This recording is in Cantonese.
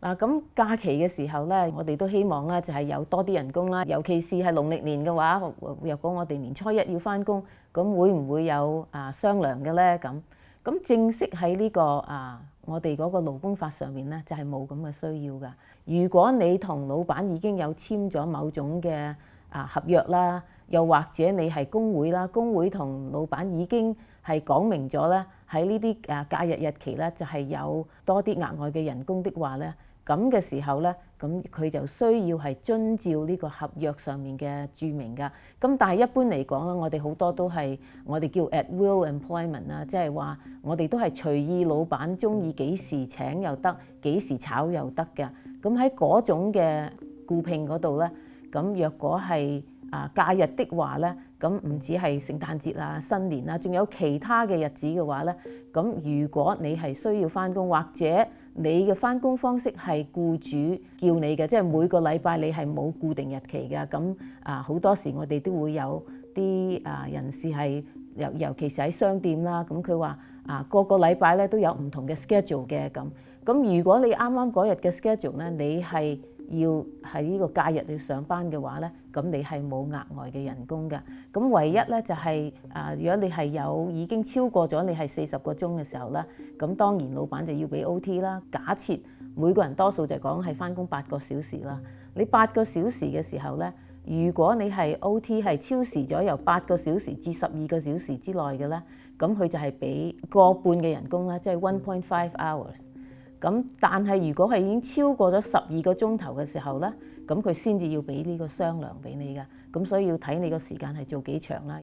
嗱，咁假期嘅時候咧，我哋都希望咧就係有多啲人工啦，尤其是係農曆年嘅話，若果我哋年初一要返工，咁會唔會有雙糧嘅咧？咁正式喺呢個我哋嗰個勞工法上面咧，就係冇咁嘅需要㗎。如果你同老闆已經有簽咗某種嘅合約啦，又或者你係工會啦，工會同老闆已經係講明咗咧，喺呢啲假日日期咧，就係有多啲額外嘅人工的話咧，咁嘅時候咧，咁佢就需要係遵照呢個合約上面嘅註明㗎。咁但係一般嚟講咧，我哋好多都係我哋叫 at will employment 啦，即係話我哋都係隨意老闆中意幾時請又得，幾時炒又得嘅。咁喺嗰種嘅僱聘嗰度咧，咁若果係假日的話咧，咁唔止係聖誕節啊、新年啊，仲有其他嘅日子嘅話咧，咁如果你係需要返工，或者你嘅返工方式係僱主叫你嘅，即係每個禮拜你係冇固定日期嘅，咁好多時我哋都會有啲人士係尤其是喺商店啦，咁佢話個個禮拜咧都有唔同嘅 schedule 嘅咁。咁如果你啱啱嗰日嘅 schedule 咧，你係要喺呢個假日去上班嘅話咧，咁你係冇額外嘅人工㗎。咁唯一咧就係如果你係已經超過咗你係40個鐘嘅時候咧，咁當然老闆就要俾 OT 啦。假設每個人多數就講係返工8個小時啦，你8個小時嘅時候咧，如果你係 OT 係超時咗由8個小時至12個小時之內嘅咧，咁佢就係俾個半嘅人工啦，即係1.5 hours。咁但係如果係已經超過咗12個鐘頭嘅時候咧，咁佢先至要俾呢個雙糧俾你㗎。咁所以要睇你個時間係做幾長啦。